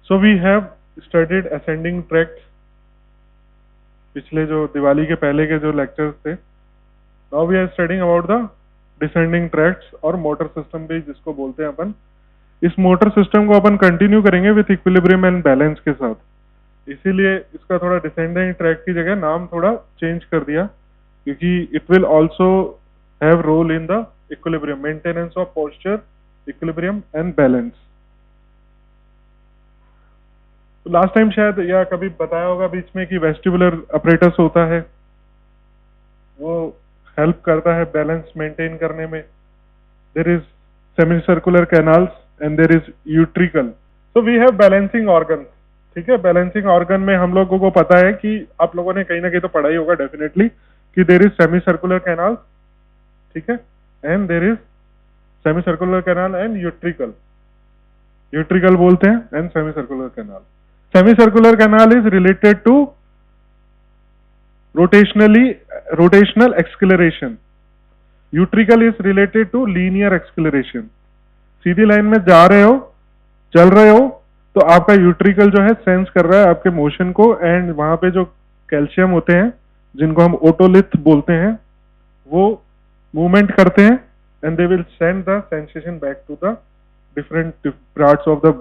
So we have studied ascending tracts पिछले जो दिवाली के पहले के जो लेक्चर्स थे. Now we are studying about the descending tracts और मोटर सिस्टम भी जिसको बोलते हैं अपन. इस मोटर सिस्टम को अपन कंटिन्यू करेंगे विथ इक्विलिब्रियम एंड बैलेंस के साथ. इसीलिए इसका थोड़ा डिसेंडिंग ट्रैक की जगह नाम थोड़ा चेंज कर दिया, क्योंकि it will also have role in the equilibrium, maintenance of posture, equilibrium and balance. Last time शायद या कभी बताया होगा बीच में कि वेस्टिबुलर अपरेटस होता है, वो हेल्प करता है बैलेंस मेंटेन करने में. There is semicircular canals and there is utricle. So we have balancing organ. ठीक है, बैलेंसिंग ऑर्गन में हम लोगों को पता है कि आप लोगों ने कहीं ना कहीं तो पढ़ा ही होगा डेफिनेटली कि देयर इज सेमीसर्कुलर कैनाल. ठीक है, and there is semicircular canal and utricle. Utricle बोलते हैं and semicircular canal. Semicircular canal is related to rotational acceleration. Utricle is related to linear acceleration. Sidhi line में जा रहे हो, चल रहे हो, तो आपका यूट्रिकल जो है सेंस कर रहा है आपके मोशन को, एंड वहां पे जो कैल्शियम होते हैं जिनको हम ओटोलिथ बोलते हैं वो मूवमेंट करते हैं, and they will send the sensation back to the different parts of the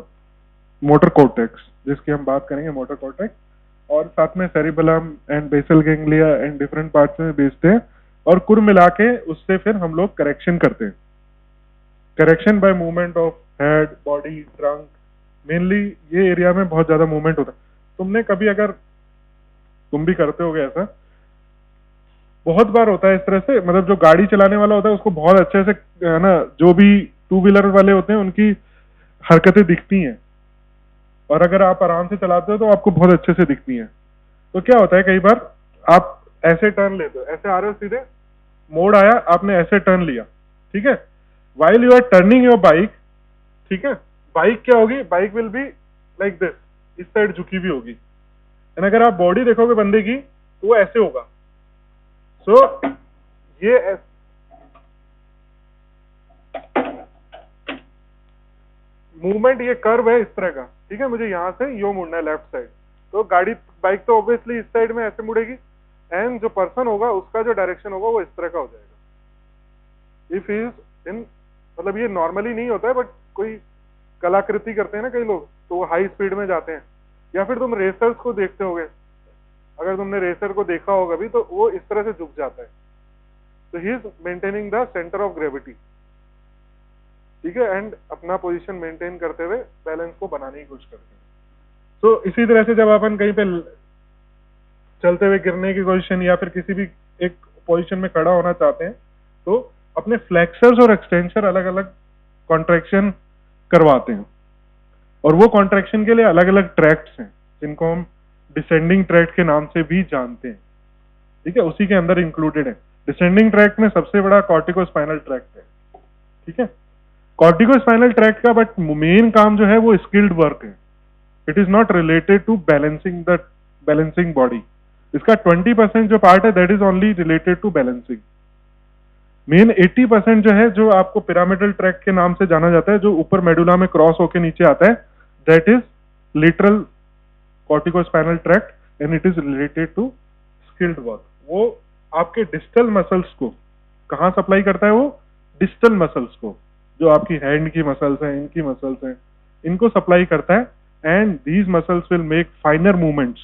motor cortex, जिसकी हम बात करेंगे मोटर कॉर्टेक्स. और साथ में cerebellum and basal ganglia and different parts में भेजते हैं, और कुल मिला के उससे फिर हम लोग करेक्शन करते हैं. Correction by movement of head, body, trunk. Mainly ये एरिया में बहुत ज्यादा मूवमेंट होता है. तुमने कभी, अगर तुम भी करते होगे ऐसा, बहुत बार होता है इस तरह से, मतलब जो गाड़ी चलाने वाला होता है उसको बहुत अच्छे से है ना, जो भी टू व्हीलर वाले होते हैं उनकी हरकतें दिखती हैं, और अगर आप आराम से चलाते हो तो आपको बहुत अच्छे से दिखती हैं. तो क्या होता है, कई बार आप ऐसे टर्न लेते हो, ऐसे आ रहे हो, सीधे मोड़ आया, आपने ऐसे टर्न लिया. ठीक है, while you are turning your bike, ठीक है, बाइक क्या होगी, bike will be like this, इस साइड झुकी भी होगी. एंड अगर आप बॉडी देखोगे बंदे की तो वो ऐसे होगा. सो ये मूवमेंट, ये कर्व है इस तरह का. ठीक है, मुझे यहां से यो मुड़ना है लेफ्ट साइड, तो गाड़ी, बाइक तो ऑब्वियसली इस साइड में ऐसे मुड़ेगी, एंड जो पर्सन होगा उसका जो डायरेक्शन होगा वो इस तरह का हो जाएगा. इफ इज इन, मतलब ये नॉर्मली नहीं होता है, बट कोई कलाकृति करते हैं ना कई लोग, तो वो हाई स्पीड में जाते हैं. या फिर तुम रेसर्स को देखते होगे, अगर तुमने रेसर को देखा होगा भी, तो वो इस तरह से झुक जाता है. तो he is maintaining the centre of gravity. ठीक है, एंड अपना पोजीशन मेंटेन करते हुए बैलेंस को बनाने की कोशिश करते हैं. तो इसी तरह से जब अपन कहीं पे चलते हुए गिरने की पोजीशन या फिर किसी भी एक पोजीशन में खड़ा होना चाहते हैं, तो अपने फ्लेक्सर्स और एक्सटेंसर अलग अलग कॉन्ट्रैक्शन करवाते हैं, और वो कॉन्ट्रैक्शन के लिए अलग अलग ट्रैक्ट्स हैं जिनको हम डिसेंडिंग ट्रैक्ट के नाम से भी जानते हैं. ठीक है, उसी के अंदर इंक्लूडेड है. डिसेंडिंग ट्रैक्ट में सबसे बड़ा कॉर्टिकोस्पाइनल ट्रैक्ट है. ठीक है, कॉर्टिकोस्पाइनल ट्रैक्ट का बट मेन काम जो है वो स्किल्ड वर्क है. It is not related to balancing body. इसका 20% जो पार्ट है that is only related to balancing. Main 80% जो है, जो आपको पिरामिडल ट्रैक्ट के नाम से जाना जाता है, जो ऊपर मेडुला में क्रॉस होके नीचे आता है, that is lateral corticospinal tract and it is related to skilled work. वो आपके डिस्टल मसल्स को कहाँ सप्लाई करता है, वो डिस्टल मसल्स को, जो आपकी हैंड की मसल्स हैं, इनकी मसल्स हैं, इनको सप्लाई करता है. And these muscles will make finer movements.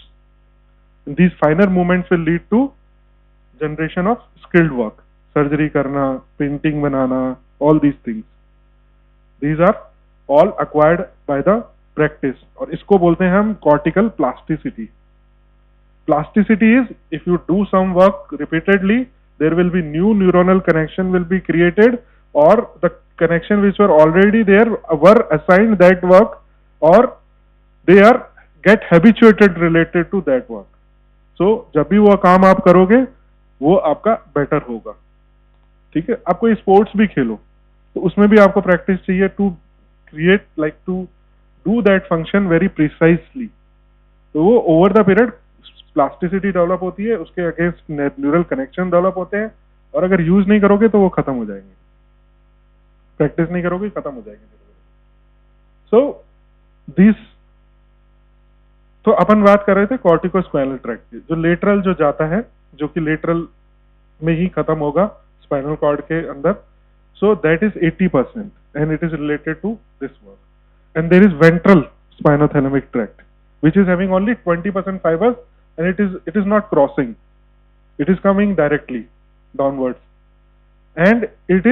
These finer movements will lead to generation of skilled work. Surgery करना, पेंटिंग बनाना, all these things, these are all acquired by the practice. और इसको बोलते हैं हम cortical plasticity. Plasticity is if you do some work repeatedly, there will be new neuronal connection will be created, or the connection which were already there were assigned that work, or they are get habituated related to that work. So जब भी वो काम आप करोगे वो आपका better होगा. ठीक है, आप कोई स्पोर्ट्स भी खेलो तो उसमें भी आपको प्रैक्टिस चाहिए to create, like to do that function very precisely. तो वो over the period plasticity develop होती है, उसके अगेंस्ट न्यूरल कनेक्शन डेवलप होते हैं, और अगर यूज नहीं करोगे तो वो खत्म हो जाएंगे. प्रैक्टिस नहीं करोगे खत्म हो जाएंगे. सो दिस तो अपन बात कर रहे थे कॉर्टिकोस्पाइनल ट्रैक्ट की, जो लेटरल जो जाता है, जो कि लेटरल में ही खत्म होगा स्पाइनल कॉर्ड के अंदर. So that is 80% and it is related to this work. And there is ventral spinothalamic tract which is having only 20% fibers, and it is not crossing, it is coming directly downwards, and it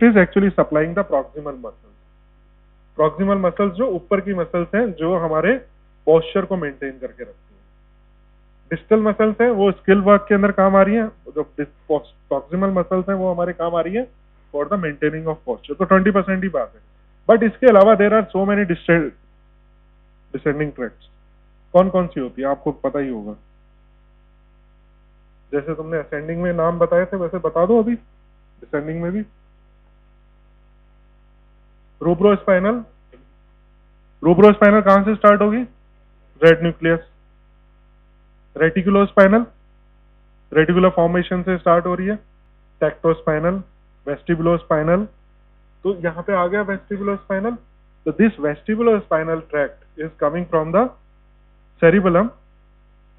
is actually supplying the proximal muscles. proximal muscles जो ऊपर की muscles हैं जो हमारे posture को maintain करके रखती हैं. डिस्टल मसल्स हैं वो स्किल वर्क के अंदर काम आ रही हैं, जो प्रॉक्सिमल मसल्स हैं वो हमारे काम आ रही है for the maintaining of posture. तो 20% ही बात है. बट इसके अलावा there are so many descending tracts. कौन कौन सी होती है आपको पता ही होगा. जैसे तुमने असेंडिंग में नाम बताए थे वैसे बता दो अभी डिसेंडिंग में भी. रोब्रोस्पाइनल कहां से स्टार्ट होगी? Red nucleus. Reticulospinal reticular formation से स्टार्ट हो रही है. Tectospinal, vestibulospinal. तो यहाँ पे आ गया वेस्टिबुलोस्पाइनल. तो this vestibulospinal tract is coming from the cerebellum,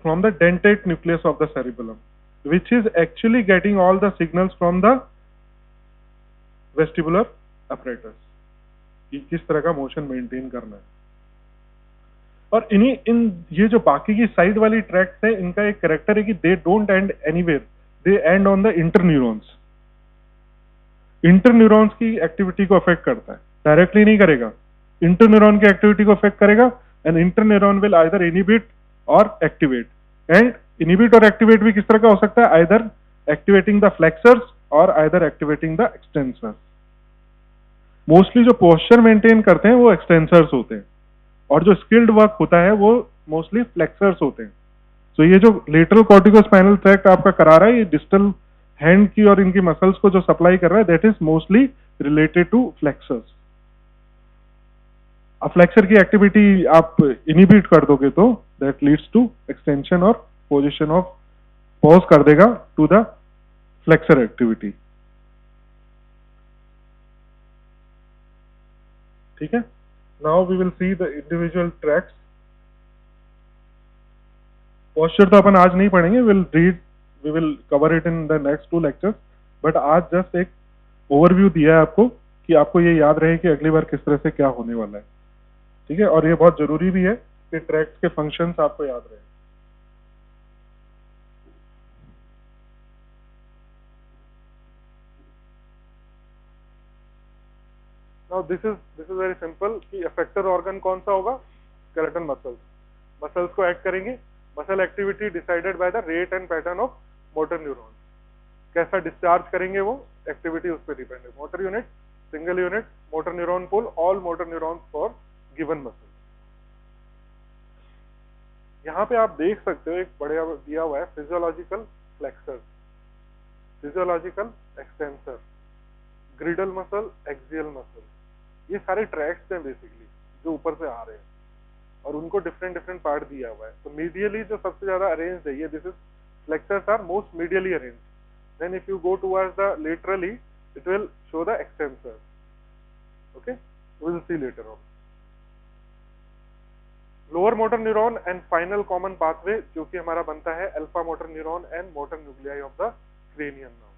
from the dentate nucleus of the cerebellum, which is actually getting all the signals from the vestibular apparatus कि किस तरह का मोशन मेंटेन करना है. और ये जो बाकी की साइड वाली ट्रैक्ट्स है इनका एक कैरेक्टर है कि they don't end anywhere, they end on the interneurons. Interneurons की एक्टिविटी को अफेक्ट करता है, डायरेक्टली नहीं करेगा. इंटरन्यूरॉन की एक्टिविटी को अफेक्ट करेगा. And interneuron will either inhibit और एक्टिवेट. एंड इनिबिट और एक्टिवेट भी किस तरह का हो सकता है? आइदर एक्टिवेटिंग द फ्लेक्सर्स और either activating the extensors. Mostly जो पोस्चर मेंटेन करते हैं वो एक्सटेंसर्स होते हैं, और जो स्किल्ड वर्क होता है वो मोस्टली फ्लेक्सर्स होते हैं. तो ये जो लेटरल कॉर्टिकोस्पाइनल ट्रैक्ट आपका करा रहा है, ये डिस्टल हैंड की और इनकी मसल्स को जो सप्लाई कर रहा है, that is mostly related to flexors. अब फ्लेक्सर की एक्टिविटी आप इनिबिट कर दोगे तो दैट लीड्स टू एक्सटेंशन और पोजीशन ऑफ पॉज कर देगा टू द फ्लेक्सर एक्टिविटी. ठीक है. Now we will see the individual tracts. Posture तो अपन आज नहीं पढ़ेंगे, we will cover it in the next 2 lectures. But आज जस्ट एक ओवरव्यू दिया है आपको कि आपको ये याद रहे कि अगली बार किस तरह से क्या होने वाला है. ठीक है. और ये बहुत जरूरी भी है कि ट्रैक्ट्स के फंक्शंस आपको याद रहे. Now this is very simple कि अफेक्टर ऑर्गन कौन सा होगा? Skeletal muscles. मसल्स को एक्ट करेंगे. Muscle activity decided by the rate and pattern of motor neuron. कैसा डिस्चार्ज करेंगे वो एक्टिविटी उस पर डिपेंड है. Motor unit, single unit, motor neuron pool, all motor neurons for given muscle. यहाँ पे आप देख सकते हो एक बढ़िया दिया हुआ है physiological flexor, physiological extensor, ग्रिडल muscle, axial muscle. ये सारे ट्रैक्ट्स हैं बेसिकली जो ऊपर से आ रहे हैं, और उनको डिफरेंट पार्ट दिया हुआ है. तो मीडियली जो सबसे ज्यादा अरेंज्ड है ये this is flexors are most medially arranged. Then if you go towards the laterally it will show the extensor. Okay, we will see later on. Lower motor neuron and final common pathway जो कि हमारा बनता है alpha motor neuron and motor nuclei of the cranium. Now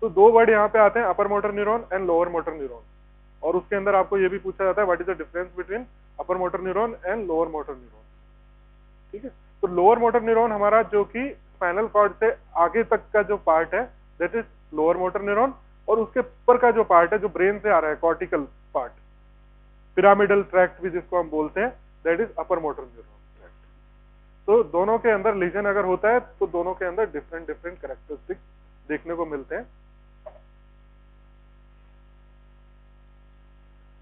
तो 2 word यहाँ पे आते हैं, upper motor neuron and lower motor neuron. और उसके अंदर आपको ये भी पूछा जाता है what is the difference between upper motor neuron and lower motor neuron. ठीक है. तो लोअर मोटर न्यूरॉन हमारा जो कि स्पाइनल कॉर्ड से आगे तक का जो पार्ट है that is lower motor neuron, और उसके ऊपर का जो पार्ट है जो ब्रेन से आ रहा है कॉर्टिकल पार्ट, पिरामिडल ट्रैक्ट भी जिसको हम बोलते हैं, that is upper motor neuron tract. तो दोनों के अंदर लीजन अगर होता है तो दोनों के अंदर डिफरेंट कैरेक्टरिस्टिक्स देखने को मिलते हैं.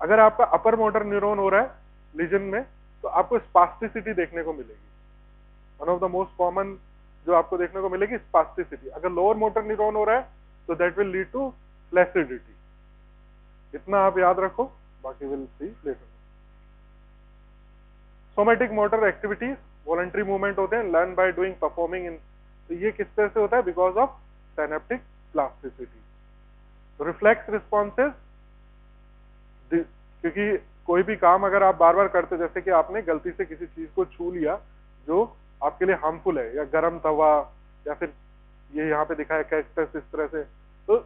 अगर आपका अपर मोटर न्यूरॉन हो रहा है लीजन में तो आपको स्पास्टिसिटी देखने को मिलेगी. One of the most common जो आपको देखने को मिलेगी स्पास्टिसिटी. अगर लोअर मोटर न्यूरॉन हो रहा है तो that will lead to flaccidity. इतना आप याद रखो, बाकी will see later. Somatic motor activities voluntary movement होते हैं, learn by doing, performing in. तो ये किस तरह से होता है? Because of synaptic plasticity. Reflex responses, क्योंकि कोई भी काम अगर आप बार बार करते, जैसे कि आपने गलती से किसी चीज को छू लिया जो आपके लिए हार्मफुल है, या गर्म तवा, या फिर ये यहाँ पे दिखा है कैक्टस, इस तरह से, तो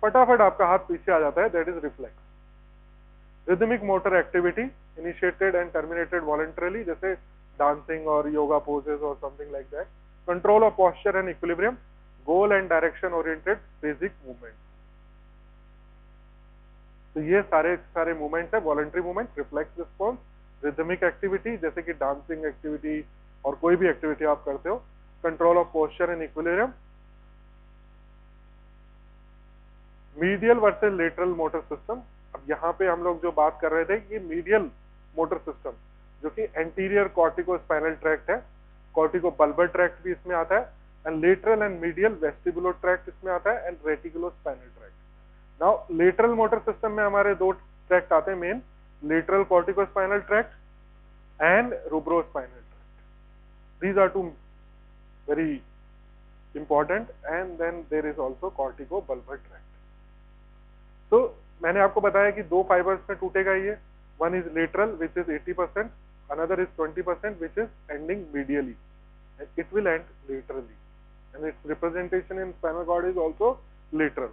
फटाफट आपका हाथ पीछे आ जाता है, that is reflex. Rhythmic motor activity initiated and terminated voluntarily, जैसे डांसिंग और योगा पोजेस और something like that. Control of posture and equilibrium, goal and direction oriented basic movement. तो ये सारे सारे मूवमेंट्स है, voluntary movement, reflex response, rhythmic activity जैसे कि डांसिंग एक्टिविटी और कोई भी एक्टिविटी आप करते हो, control of posture and equilibrium. Medial versus lateral motor system, अब यहाँ पे हम लोग जो बात कर रहे थे कि मीडियल मोटर सिस्टम जो कि एंटीरियर कॉर्टिको स्पाइनल ट्रैक्ट है, कॉर्टिको बल्बर ट्रैक्ट भी इसमें आता है, and lateral and medial vestibular tract इसमें आता है, and reticulospinal tract. Now lateral motor system में हमारे दो ट्रैक्ट आते हैं main, lateral corticospinal tract and rubrospinal tract. These are two very important, and then there is also corticobulbar tract. तो मैंने आपको बताया कि दो फाइबर्स में टूटेगा ये, one is lateral which is 80%, another is 20% which is ending medially, and it will end laterally, and its representation in spinal cord is also lateral.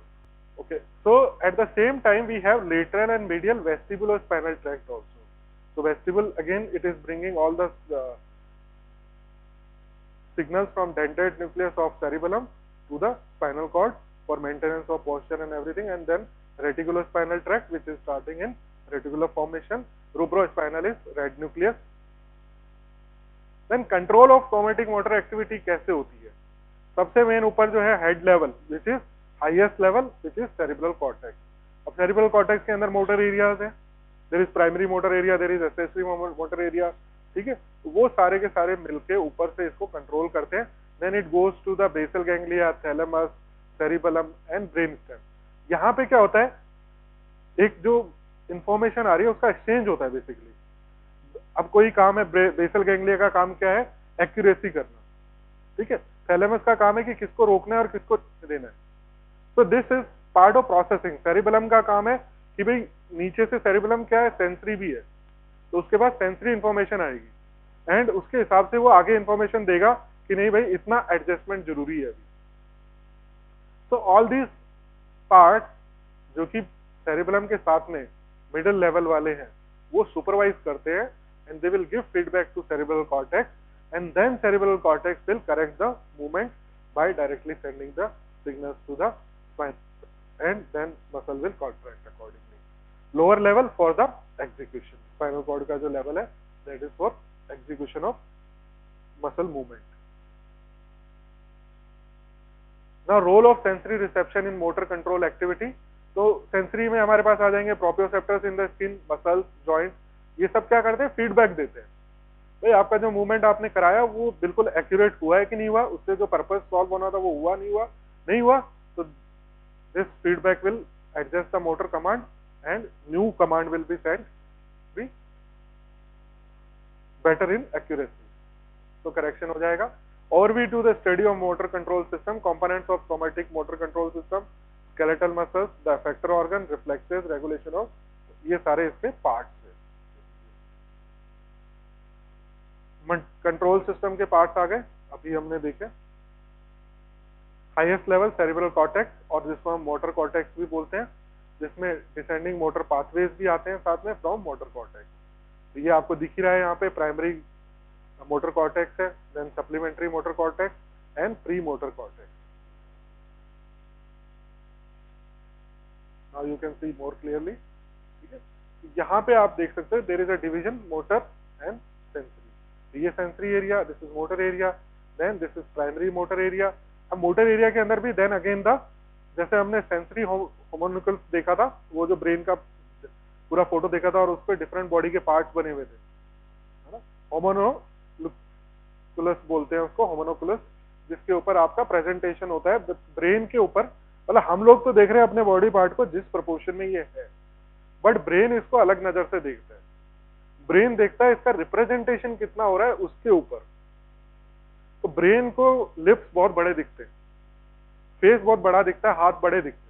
Okay, so at the same time we have lateral and medial vestibulospinal tract also. So vestibule, again it is bringing all the signals from dentate nucleus of cerebellum to the spinal cord for maintenance of posture and everything, and then reticulospinal tract which is starting in reticular formation, rubrospinal is red nucleus. Then control of somatic motor activity कैसे होती है? सबसे main ऊपर जो है head level which is highest level which is cerebral cortex. अब cerebral cortex के अंदर मोटर एरियाज है, there is primary motor area, there is accessory motor area, ठीक है, वो सारे के सारे मिलके ऊपर से इसको कंट्रोल करते हैं। Then it goes to the basal ganglia, thalamus, cerebellum and brain stem. यहाँ पे क्या होता है, एक जो इंफॉर्मेशन आ रही है उसका एक्सचेंज होता है बेसिकली। अब कोई काम है, बेसल गैंग्लिया का काम क्या है, एक्यूरेसी करना, ठीक है, थैलेमस का काम है कि किसको रोकना है और किसको देना है। तो this is part of processing. Cerebellum का काम है कि भाई नीचे से सेरिबेलम क्या है, सेंसरी भी है, तो उसके बाद सेंसरी इंफॉर्मेशन आएगी एंड उसके हिसाब से वो आगे इंफॉर्मेशन देगा कि नहीं भाई इतना एडजस्टमेंट जरूरी है अभी। तो ऑल दीज पार्ट जो कि सेरिबेलम के साथ में मिडिल लेवल वाले हैं वो सुपरवाइज करते हैं and they will give feedback to cerebral cortex and then cerebral cortex will correct the movement by directly sending the signals to the spine and then muscle will contract accordingly. Lower level for the execution, spinal cord का जो level है that is for execution of muscle movement. Now role of sensory reception in motor control activity. तो sensory में हमारे पास आ जाएंगे proprioceptors in the skin, muscles, joints, ये सब क्या करते हैं, फीडबैक देते हैं भाई आपका जो मूवमेंट आपने कराया वो बिल्कुल एक्यूरेट हुआ है कि नहीं हुआ, उससे जो पर्पस सॉल्व होना था वो हुआ नहीं हुआ, तो this feedback will adjust the motor command and new command will be sent be better in accuracy, तो करेक्शन हो जाएगा। Overview to the study of motor control system, components of somatic motor control system, skeletal muscles, the effector organ, reflexes, regulation of, ये सारे इसके parts हैं। Control system के parts आ गए अभी हमने देखे। हाईएस्ट लेवल सेरिब्रल कॉर्टेक्स और जिसको हम मोटर कॉर्टेक्स भी बोलते हैं, जिसमें डिसेंडिंग मोटर पाथवेज भी आते हैं साथ में फ्रॉम मोटर कॉर्टेक्स। तो ये आपको दिख ही रहा है यहाँ पे, प्राइमरी मोटर कॉर्टेक्स है, then supplementary motor cortex and premotor cortex. Now you can see more clearly, ठीक है। यहाँ पे आप देख सकते हो there is a division motor and sensory. ये sensory area, this is motor area, then this is primary motor area. अब मोटर एरिया के अंदर भी देन अगेन द, जैसे हमने सेंसरी होमोन्यूक्लस देखा था, वो जो ब्रेन का पूरा फोटो देखा था और उस पर डिफरेंट बॉडी के पार्ट्स बने हुए थे, है ना, होमोनोकुलस बोलते हैं उसको, होमोनोकुलस, जिसके ऊपर आपका प्रेजेंटेशन होता है ब्रेन के ऊपर। मतलब हम लोग तो देख रहे हैं अपने बॉडी पार्ट को जिस प्रोपोर्शन में ये है, बट ब्रेन इसको अलग नजर से देखता है। ब्रेन देखता है इसका रिप्रेजेंटेशन कितना हो रहा है उसके ऊपर। तो ब्रेन को लिप्स बहुत बड़े दिखते हैं, फेस बहुत बड़ा दिखता है, हाथ बड़े दिखते हैं,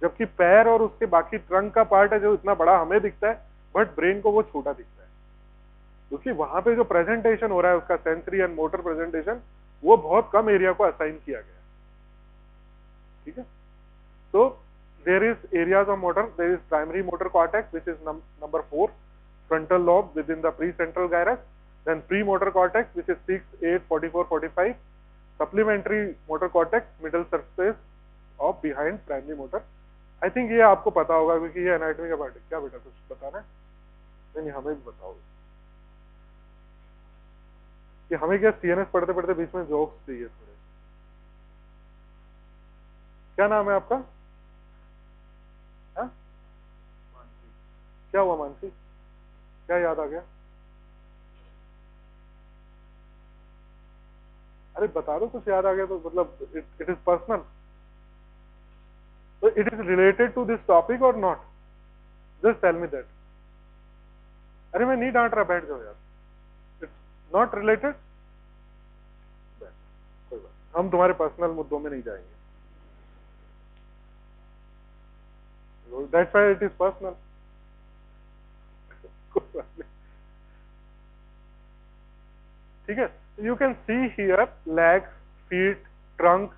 जबकि पैर और उसके बाकी ट्रंक का पार्ट है जो इतना बड़ा हमें दिखता है, बट ब्रेन को वो छोटा दिखता है। क्योंकि वहां पे जो प्रेजेंटेशन हो रहा है उसका सेंसरी एंड मोटर प्रेजेंटेशन वो बहुत कम एरिया को असाइन किया गया है, ठीक है। तो there is areas of motor. There is primary motor cortex, which is number 4, frontal lobe within the precentral gyrus. Then premotor cortex, which is 6, 8, 44, 45. Supplementary motor cortex, middle surface of behind primary motor. I think ये आपको पता होगा क्योंकि ये anatomy का part है। क्या बेटा कुछ बताना है? नहीं हमें भी बताओगे कि हमें क्या सीएनएस पढ़ते पढ़ते बीच में जोक्स चाहिए थोड़े। क्या नाम है आपका? क्या हुआ मानसी? क्या याद आ गया? अरे बता दो कुछ याद आ गया तो, मतलब इट इज पर्सनल, तो it is related to this topic और not? Just tell me that. अरे मैं नहीं डांट रहा, बैठ जाओ यार। इट्स नॉट रिलेटेड, कोई बात, हम तुम्हारे पर्सनल मुद्दों में नहीं जाएंगे। That's why it is personal. ठीक है, you can see here legs, feet, trunk,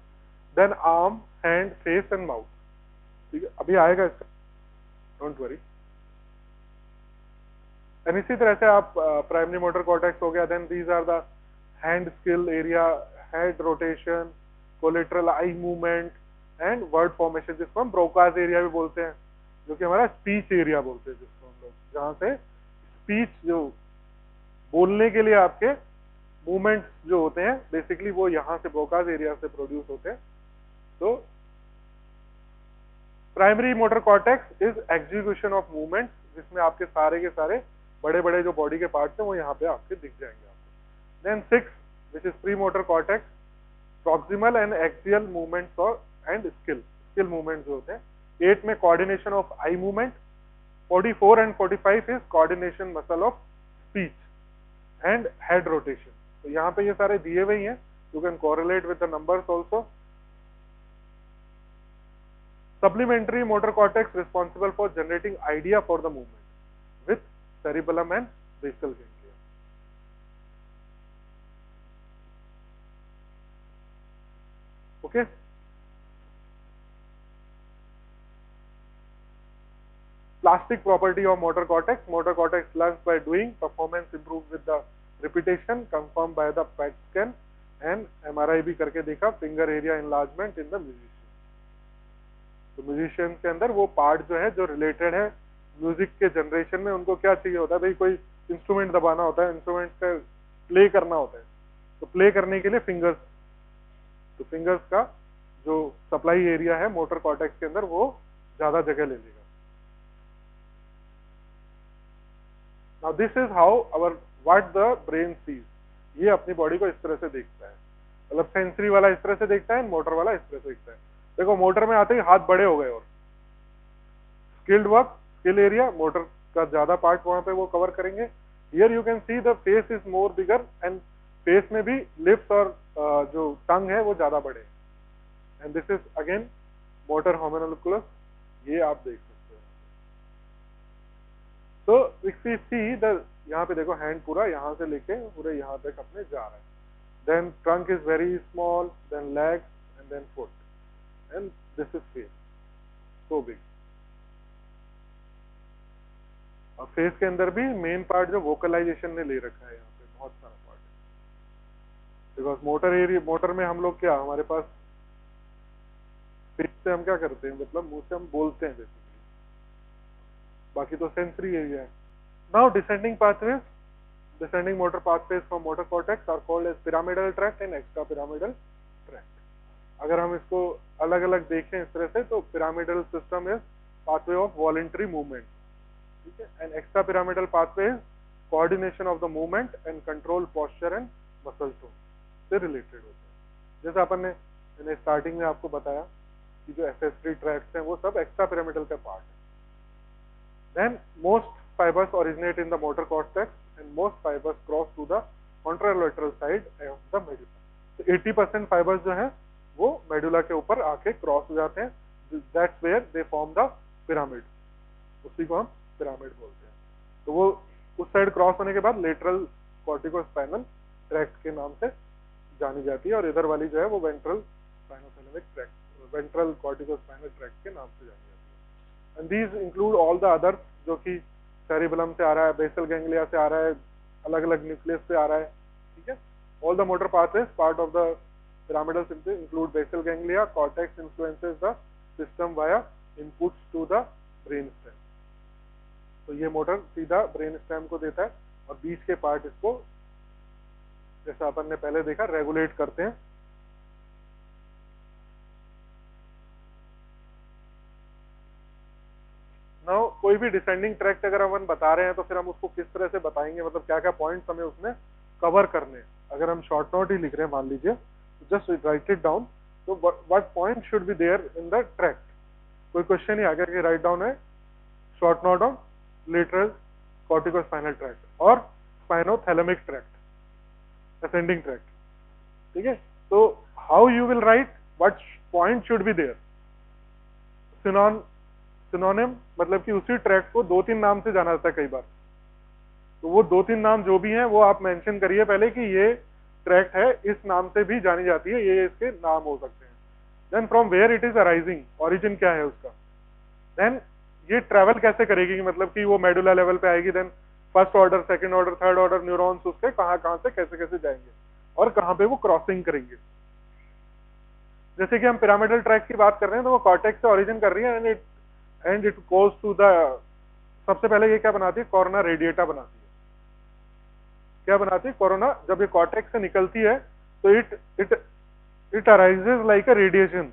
then arm, hand, face and mouth. ठीक है, अभी आएगा इसका, डोंट वरी। एंड इसी तरह से आप प्राइमरी मोटर कॉर्टेक्स हो गया, then these are the hand skill area, head rotation, collateral eye movement and word formation, जिसको हम ब्रोकास एरिया भी बोलते हैं, जो कि हमारा स्पीच एरिया बोलते हैं, जिसको हम लोग, जहां से स्पीच जो बोलने के लिए आपके मूवमेंट्स जो होते हैं बेसिकली वो यहां से ब्रोकास एरिया से प्रोड्यूस होते हैं। तो primary motor cortex is execution of movements, जिसमें आपके सारे के सारे बड़े बड़े जो बॉडी के पार्ट्स हैं वो यहाँ पे आपके दिख जाएंगे आपको। Then 6 which is premotor cortex, proximal and axial movements और एंड स्किल मूवमेंट्स जो होते हैं। 8 में coordination of eye movement, 44 and 45 is coordination muscle of speech and head rotation. तो यहाँ पे ये सारे दिए हुए ही हैं, you can correlate with the numbers also. Supplementary motor cortex responsible for generating idea for the movement with cerebellum and basal ganglia. Okay. Plastic property of motor cortex. Motor cortex learns by doing. Performance improves with the repetition. Confirmed by the PET scan and MRI भी करके देखा. Finger area enlargement in the musician. तो musician के अंदर वो part जो है जो रिलेटेड है म्यूजिक के जनरेशन में, उनको क्या चाहिए होता है भाई, कोई इंस्ट्रूमेंट दबाना होता है, इंस्ट्रूमेंट का प्ले करना होता है, तो प्ले करने के लिए फिंगर्स, तो फिंगर्स का जो सप्लाई एरिया है मोटर कॉर्टेक्स के अंदर वो ज्यादा जगह ले लेगा। Now this is how our what the brain sees, ये अपनी बॉडी को इस तरह से देखता है, मतलब सेंसरी वाला इस तरह से देखता है, मोटर वाला इस तरह से देखता है। देखो मोटर में आते ही हाथ बड़े हो गए, और skilled work, skill area, motor का ज्यादा पार्ट वहां पे वो कवर करेंगे। Here you can see the face is more bigger and face में भी लिप्स और जो टंग है वो ज्यादा बड़े, and this is again motor homunculus, ये आप देख सकते हो। तो इफ वी सी द, यहाँ पे देखो हैंड पूरा यहाँ से लेके पूरे यहाँ तक अपने जा रहा है, then trunk is very small, then legs and then foot, and this is face, so big। और फेस के अंदर भी मेन पार्ट जो वोकलाइजेशन ने ले रखा है, यहाँ पे बहुत सारा पार्ट है, बिकॉज मोटर एरिया, मोटर में हम लोग क्या, हमारे पास फेस से हम क्या करते हैं, मतलब मुंह से हम बोलते हैं बेसिकली, बाकी तो सेंसरी एरिया है। Now descending pathways, descending motor pathways from motor cortex are called as pyramidal tract and extrapyramidal tract. अगर हम इसको अलग अलग देखें इस तरह से, तो pyramidal system is pathway of voluntary movement, ठीक है, and extra pyramidal pathway is coordination of the movement and control posture and muscle tone से रिलेटेड होते हैं। जैसे अपन ने मैंने स्टार्टिंग में आपको बताया कि जो एसेसरी ट्रैक्ट्स हैं वो सब एक्स्ट्रा पिरामिडल का पार्ट है। Then most fibres originate in the motor cortex and most fibres cross to the contralateral side of the medulla. तो 80% फाइबर्स जो है वो मेडुला के ऊपर आके क्रॉस हो जाते हैं, that's where they form the pyramid, उसी को हम पिरामिड बोलते हैं। तो वो उस साइड क्रॉस होने के बाद लेटरल कॉर्टिकोस्पाइनल ट्रैक्ट के नाम से जानी जाती है, और इधर वाली जो है वो ventral spinothalamic tract, ventral corticospinal tract के नाम से जानी जाती है। And these include all the others, जो कि सेरिबेलम से आ रहा है, बेसल गैंग्लिया से आ रहा है, अलग अलग न्यूक्लियस से आ रहा है, ठीक है। All the motor pathways part of the pyramidal system include basal ganglia, cortex influences the system via inputs to the brain stem। तो ये मोटर सीधा ब्रेन स्टेम को देता है, और बीच के पार्ट इसको, जैसा अपन ने पहले देखा, रेगुलेट करते हैं। नाउ कोई भी डिसेंडिंग ट्रैक्ट अगर अपन बता रहे हैं तो फिर हम उसको किस तरह से बताएंगे, मतलब क्या क्या पॉइंट्स हमें उसमें कवर करने हैं। अगर हम शॉर्ट नोट ही लिख रहे हैं मान लीजिए, जस्ट राइट इट डाउन, तो what point should be there in the tract. कोई क्वेश्चन ही आ गया कि राइट डाउन है short note on lateral corticospinal tract और स्पाइनोथैलेमिक ट्रैक्ट, असेंडिंग ट्रैक्ट, ठीक है। तो how you will write, what point should be there. Synonym मतलब कि उसी ट्रैक्ट को दो तीन नाम से जाना जाता है कई बार, तो वो दो तीन नाम जो भी हैं वो आप मेंशन करिए पहले कि ये ट्रैक्ट है, इस नाम से भी जानी जाती है, ये इसके नाम हो सकते हैं। Then from where it is arising, origin क्या है उसका। देन ये ट्रैवल कैसे करेगी, मतलब कि वो मेडुला लेवल पे आएगी, then first order, second order, third order neurons उसके कहाँ कहाँ से कैसे कैसे जाएंगे और कहाँ पे वो क्रॉसिंग करेंगे। जैसे कि हम पिरामिडल ट्रैक की बात कर रहे हैं तो वो कॉर्टेक्स से ओरिजिन कर रही है, and it goes to the, सबसे पहले ये क्या बनाती है, कोरोना रेडिएटा बनाती है। क्या बनाती है कोरोना, जब ये कॉर्टेक्स से निकलती है तो it arises like a radiation,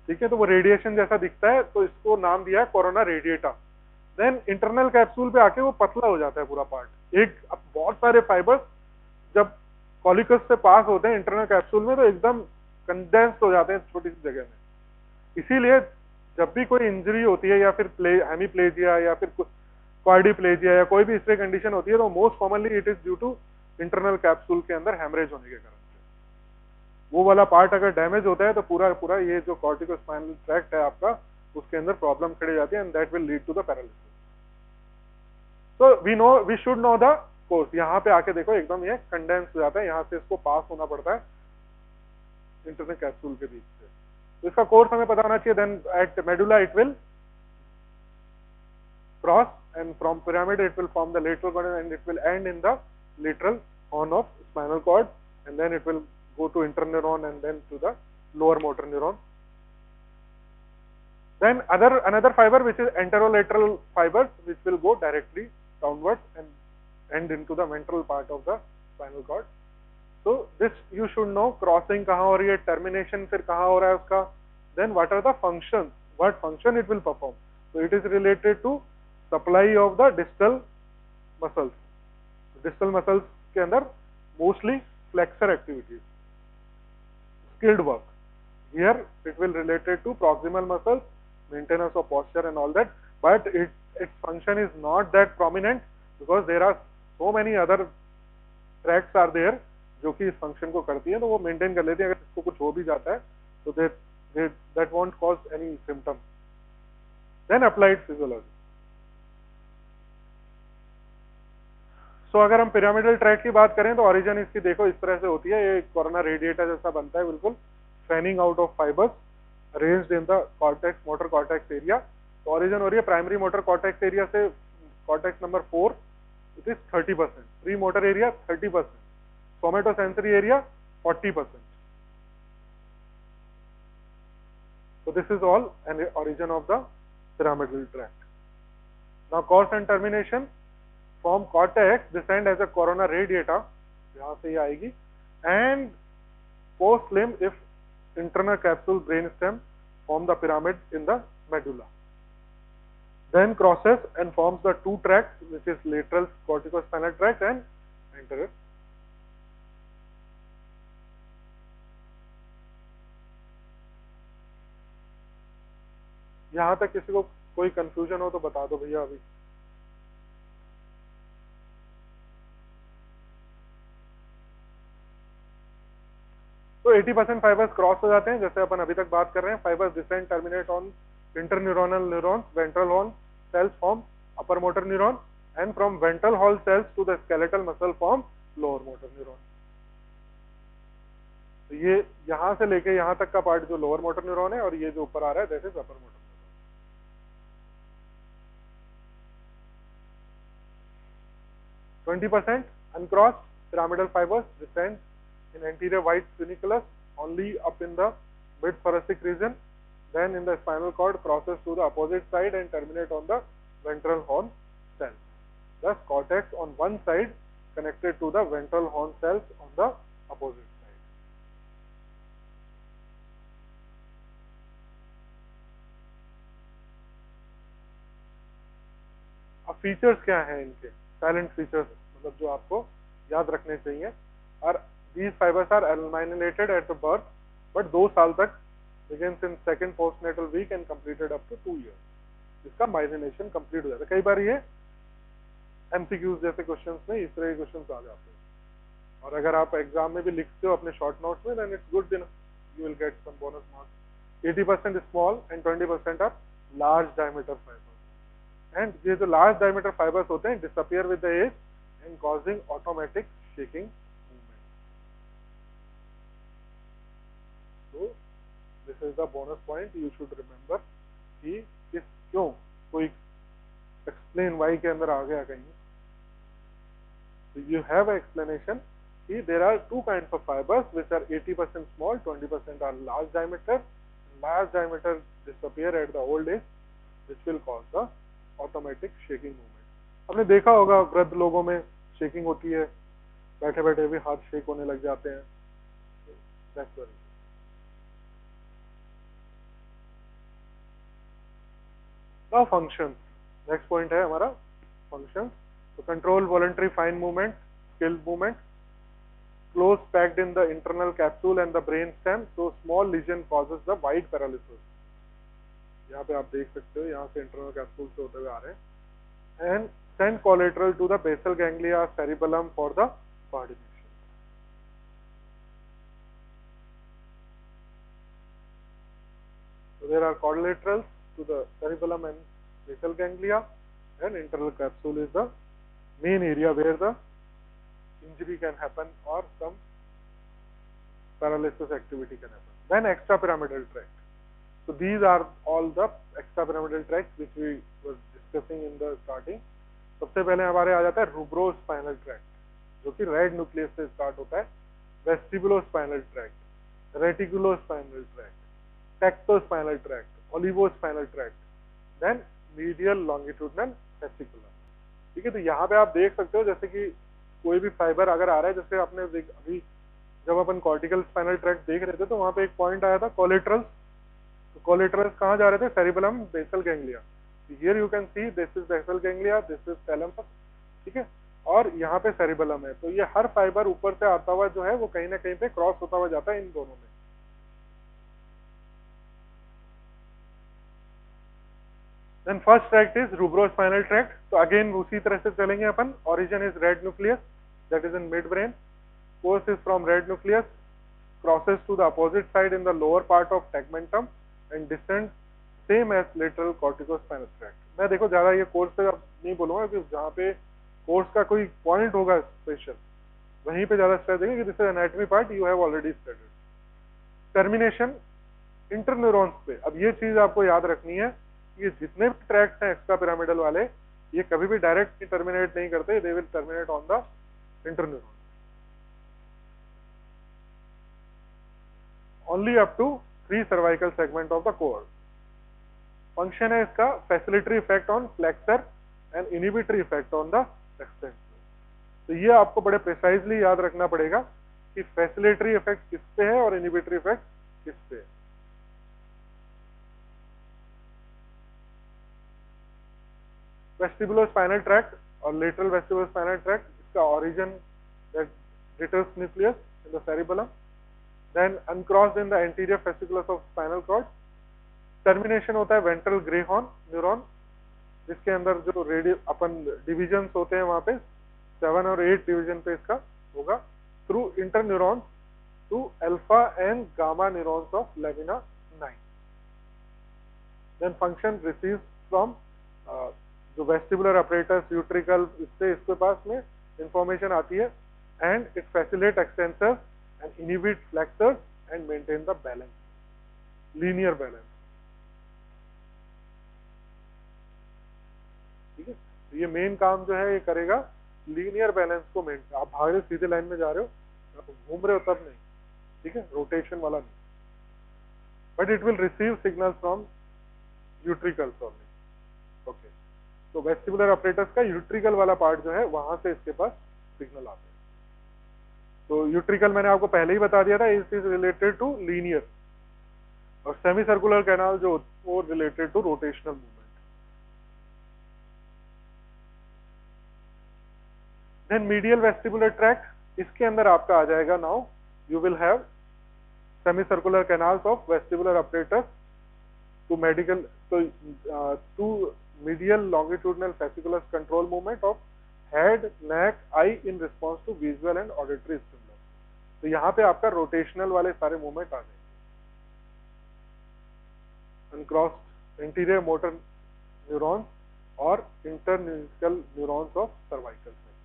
ठीक है। तो वो रेडिएशन जैसा दिखता है, तो इसको नाम दिया है corona radiata. Then internal capsule पे आके वो पतला हो जाता है पूरा पार्ट। एक अब बहुत सारे फाइबर्स जब कॉलिकस से पास होते हैं इंटरनल कैप्सूल में तो एकदम कंडेंस्ड हो जाते हैं छोटी सी जगह में। इसीलिए जब भी कोई इंजरी होती है, या फिर हेमीप्लेजिया या फिर क्वाड्रिप्लेजिया या कोई भी इस कंडीशन होती है, तो most commonly it is due to internal capsule के अंदर हेमरेज होने के कारण से। वो वाला पार्ट अगर डैमेज होता है तो पूरा पूरा ये जो कॉर्टिकोस्पाइनल ट्रैक्ट है आपका, उसके अंदर प्रॉब्लम खड़ी जाती है, and that will lead to the paralysis. तो we should know the course. यहाँ पे आके देखो एकदम ये कंडेंस हो जाता है, यहाँ से इसको पास होना पड़ता है इंटरनल कैप्सूल के बीच से, तो इसका कोर्स हमें पता होना चाहिए। Then at medulla it will cross, and from pyramid it will form the lateral bundle, and it will end in the lateral horn of spinal cord, and then it will go to interneuron and then to the lower motor neuron. Then another fiber which is anterolateral fibers, which will go directly downwards and end into the ventral part of the spinal cord. So this you should know, crossing कहाँ हो रही है, termination फिर कहाँ हो रहा है उसका, then what are the functions, what function it will perform. So it is related to supply of the distal muscles. Distal muscles के अंदर mostly flexor activities, skilled work. Here it will related to proximal muscles, maintenance of posture and all that, but its function is not that prominent because there are so many other tracts are there जो कि इस function को करती है, तो वो maintain कर लेती है। अगर इसको कुछ हो भी जाता है तो that won't cause any symptom. Then applied physiology. सो अगर हम पिरामिडल ट्रैक की बात करें तो ओरिजिन इसकी देखो इस तरह से होती है, ये कोरोना रेडिएटा जैसा बनता है बिल्कुल, fanning out of fibres arranged in the cortex, motor cortex area. तो ओरिजिन हो रही है प्राइमरी मोटर कॉर्टेक्स एरिया से, cortex number 4 it is 30%, pre motor area 30%, somato sensory area 40%. So this is all an origin of the pyramidal tract. Now course and termination from cortex descend as a corona radiata, यहाँ से ये आएगी, and post limb if internal capsule brain stem form the pyramid in the medulla. Then crosses and forms the two tracts, which is lateral corticospinal tract and anterior. यहाँ तक किसी को कोई confusion हो तो बता दो भैया अभी। तो 80% फाइबर्स क्रॉस हो जाते हैं, जैसे अपन अभी तक बात कर रहे हैं। Fibres descend terminate on interneuronal neurons, ventral horn cells form upper motor neuron, and from ventral hall cells to the skeletal muscle form lower motor neuron. तो ये यहां से लेके यहां तक का पार्ट जो लोअर मोटर न्यूरॉन है, और ये जो ऊपर आ रहा है that is upper motor neuron. 20% uncrossed pyramidal fibers descend in anterior white funiculus only up in the mid thoracic region, then in the spinal cord crosses to the opposite side and terminate on the ventral horn cells. Thus cortex on one side connected to the ventral horn cells on the opposite side. अब features क्या हैं इनके, salient features, मतलब जो आपको याद रखने चाहिए. और these fibers are almylated at the birth, but 2 साल तक begins in second postnatal week and completed up to 2 years. इसका माइलिनेशन कंप्लीट हो जाता है. कई बार ये एमसीक्यूज जैसे क्वेश्चंस में इस तरह के क्वेश्चंस आ जाते हैं, और अगर आप एग्जाम में भी लिखते हो अपने शॉर्ट नोट्स में, then it's good, you will get some bonus marks. 80% small and 20% are large diameter fibres. And ये जो लार्ज डायमीटर फाइबर्स होते हैं disappear with the age and causing automatic shaking movement. तो this is the bonus point you should remember कि किस क्यों कोई explain why के अंदर आ गया कहीं. So you have an explanation कि there are two kinds of fibers which are 80% small, 20% are large diameter. Large diameter disappear at the old age, which will cause the automatic shaking movement. आपने देखा होगा वृद्ध लोगों में shaking होती है, बैठे बैठे भी हाथ शेक होने लग जाते हैं. That's the reason. Now functions. Next point है हमारा functions. So control voluntary fine movement, skilled movement, close packed in the internal capsule and the brain stem, so small lesion causes the wide paralysis. यहाँ पे आप देख सकते हो, यहाँ से इंटरनल कैप्सूल से होते हुए आ रहे हैं. And send collateral to the basal ganglia cerebellum for the coordination. So there are collaterals to the cerebellum and basal ganglia, and internal capsule is the main area where the injury can happen or some paralysis activity can happen. Then extrapyramidal tract. So these are all the extrapyramidal tracts which we were discussing in the starting. सबसे पहले हमारे आ जाता है रूब्रोस्पाइनल tract, जो कि red nucleus से start होता है. Vestibulospinal tract, reticulospinal tract, tectospinal tract, olivospinal tract, then medial longitudinal fasciculus. ठीक है, तो यहाँ पे आप देख सकते हो जैसे कि कोई भी फाइबर अगर आ रहा है, जैसे आपने अभी जब अपन कॉर्टिकल स्पाइनल ट्रैक्ट देख रहे थे तो वहां पे एक पॉइंट आया था कोलेटरल्स. तो कोलेटरल्स कहाँ जा रहे थे? Cerebellum, basal ganglia. Here you can see this is basal ganglia, this is thalamus. ठीक है, और यहाँ पे सेरिबेलम है. तो ये हर फाइबर ऊपर से आता हुआ जो है वो कहीं ना कहीं पे क्रॉस होता हुआ जाता है इन दोनों में. Then first tract is rubrospinal tract. तो अगेन उसी तरह से चलेंगे अपन. Origin is red nucleus, that is in midbrain. Course is from red nucleus, crosses to the opposite side in the lower part of tegmentum and descends same as lateral corticospinal tract. मैं देखो ज्यादा ये course पे अब नहीं बोलूंगा क्योंकि जहाँ पे कोर्स का कोई पॉइंट होगा स्पेशल वहीं पे ज्यादा स्ट्रेस देंगे कि this is anatomy part you have already studied. Termination interneurons पे. अब ये चीज आपको याद रखनी है, ये जितने भी ट्रैक्ट्स हैं एक्स्ट्रा पिरामिडल वाले, ये कभी भी डायरेक्ट टर्मिनेट नहीं करते, they will terminate on the interneuron only up to 3 cervical segment of the core. Function है इसका facilitatory effect on flexor and inhibitory effect on the extensor. तो ये आपको बड़े प्रिसाइजली याद रखना पड़ेगा कि फैसिलिटरी इफेक्ट किस पे है और इनिबिटरी इफेक्ट किस पे है. वेस्टिबुलोस्पाइनल ट्रैक्ट और लेटरल वेस्टिबुलोस्पाइनल ट्रैक्ट, इसका origin Dittus nucleus in the cerebellum, then uncrossed in the anterior fasciculus of spinal cord. Termination होता है वेंट्रल ग्रे हॉर्न न्यूरॉन, जिसके अंदर जो अपन डिविजन होते हैं वहां पे 7 और 8 डिवीजन पे इसका होगा. Through interneurons to alpha and gamma neurons of lamina 9. Then function receives from जो वेस्टिबुलर अपरेटस, यूट्रिकल, इससे इसके पास में इंफॉर्मेशन आती है, and it facilitate extensors and inhibit flexors and maintain the balance, linear balance. ठीक है, तो ये मेन काम जो है ये करेगा लीनियर बैलेंस को मेंटेन। आप भाग रहे सीधे लाइन में जा रहे हो, आप घूम रहे हो तब नहीं, ठीक है, रोटेशन वाला नहीं, but it will receive signal from utricles only. Okay, तो वेस्टिबुलर अपरेटस का यूट्रिकल वाला पार्ट जो है वहां से इसके पास सिग्नल आते हैं। तो यूट्रिकल मैंने आपको पहले ही बता दिया था, it is related to linear, और सेमी सर्कुलर कैनाल जो वो related to rotational movement. Then medial vestibular tract, इसके अंदर आपका आ जाएगा, now you will have semicircular canals of vestibular apparatus to medical, to medial longitudinal fasciculus control movement of head, neck, eye in response to visual and auditory stimulus। तो यहाँ पे आपका rotational वाले सारे मूवमेंट आ जाएंगे। अनक्रॉस्ड interior motor neurons और इंटरन्यूक्लियल neurons of cervical segment,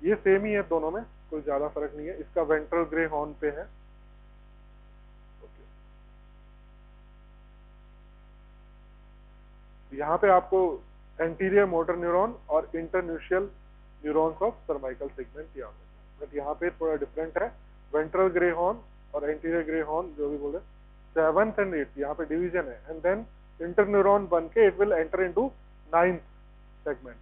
ये same ही है दोनों में, कोई ज्यादा फर्क नहीं है। इसका वेंट्रल ग्रे हॉर्न पे है। यहाँ पे आपको एंटीरियर मोटर न्यूरॉन और इंटरन्यूशियल न्यूरॉन्स ऑफ सर्वाइकल सेगमेंट याद है, बट यहाँ पे थोड़ा डिफरेंट है। वेंट्रल ग्रे हॉर्न और एंटीरियर ग्रे हॉर्न जो भी बोले, 7th and 8th यहाँ पे डिवीजन है, एंड देन इंटरन्यूरॉन बन के it will enter into 9th segment.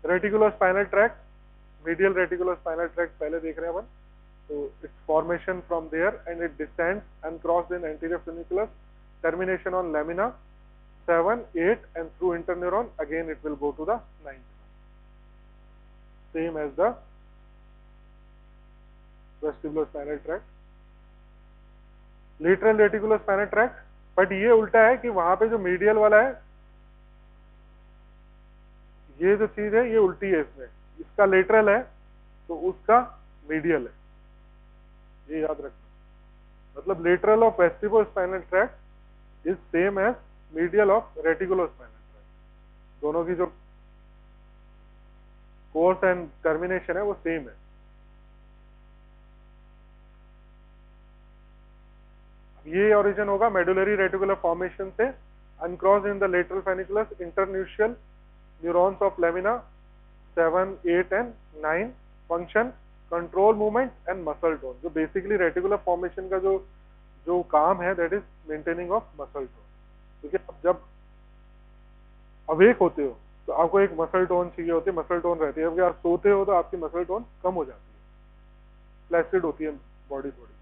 Reticulospinal tract, medial reticulospinal tract पहले देख रहे हैं अपन। So its formation from there and it descends uncrossed in anterior funiculus, termination on lamina 7, 8 and through interneuron again it will go to the 9th, same as the vestibulospinal tract. Lateral reticulospinal tract, but ये उल्टा है कि वहां पे जो medial वाला है, ये जो चीज है ये उल्टी है, इसमें इसका लेटरल है तो उसका मीडियल है, ये याद रखना। मतलब lateral of vestibulospinal tract is same as medial of reticulospinal tract, दोनों की जो कोर्स एंड टर्मिनेशन है वो सेम है। ये ओरिजिन होगा मेडुलरी रेटिकुलर फॉर्मेशन से, uncrossed in the lateral funiculus, internuncial neurons of lamina 7, 8 and 9। Function control movement and muscle tone. जो बेसिकली रेटिकुलर फॉर्मेशन का जो काम है that is maintaining of muscle tone, क्योंकि आप जब अवेक होते हो तो आपको एक मसल टोन चाहिए होती है, मसल टोन रहती है। जब आप सोते हो तो आपकी मसल टोन कम हो जाती है, फ्लैसिड होती है बॉडी, थोड़ी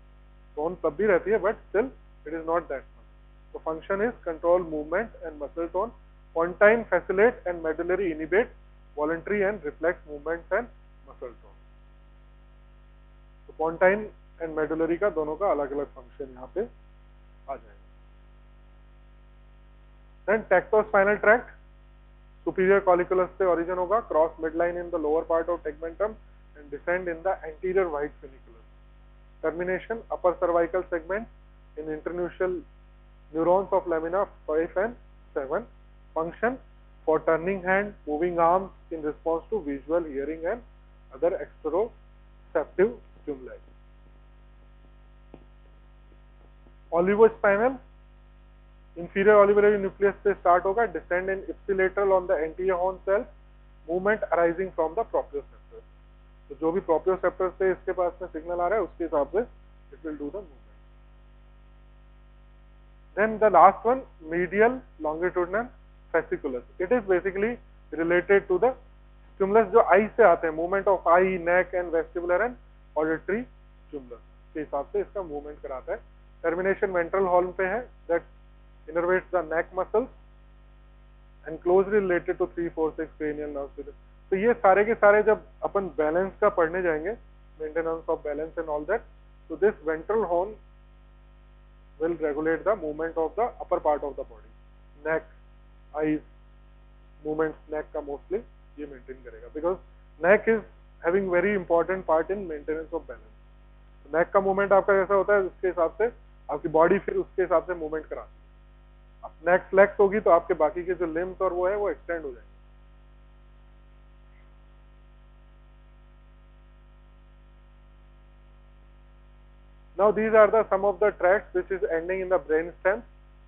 टोन तब भी रहती है but still it is not that much. तो function is control movement and muscle tone, pontine facilitate and medullary inhibit voluntary and reflex movements and muscle tone. तो पोंटाइन एंड मेडुलरी का दोनों का अलग अलग फंक्शन यहाँ पे आ जाएगा। Then tectospinal tract, superior colliculus से ओरिजिन होगा, cross midline in the lower part of tegmentum and descend in the anterior white funiculus. Termination upper cervical segment in internuncial neurons of lamina 5 and 7। Function for turning hand, moving arms in response to visual, hearing and other exteroceptive stimuli. Olivospinal, inferior olivary nucleus से start होगा, descend in ipsilateral on the anterior horn cell, movement arising from the proprioceptor. तो जो भी proprioceptor से इसके पास में signal आ रहा है उसके हिसाब से it will do the movement. Then the last one, medial longitudinal fasciculus, it is basically related to the stimulus जो आई से आते हैं, movement of I, neck and vestibular and auditory stimulus के हिसाब से इसका मूवमेंट कराता है। टर्मिनेशन वेंट्रल हॉर्न पे है, that innervates the neck muscles and closely related to 3, 4, 6 cranial nerves. तो ये सारे के सारे जब अपन बैलेंस का पढ़ने जाएंगे, maintenance of balance and all that, तो this ventral horn will regulate the movement of the upper part of the body, neck, eyes, movements neck का mostly ये maintain करेगा, because neck is having very important part in maintenance of balance। neck का movement आपका कैसा होता है, इसके हिसाब से आपकी बॉडी फिर उसके हिसाब से मूवमेंट कराती है। अब नेक फ्लेक्स होगी तो आपके बाकी के जो लिम्स और वो है वो एक्सटेंड हो जाएंगे। Now these are the some of the tracts which is ending in the brain stem: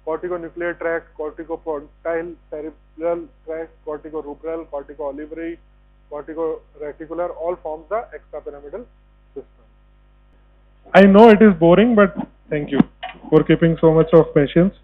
corticonuclear tract, corticopontile cerebral tract, corticorubral, corticoolivary, corticoreticular, all forms the extrapyramidal system. I know it is boring, but thank you for keeping so much of patience.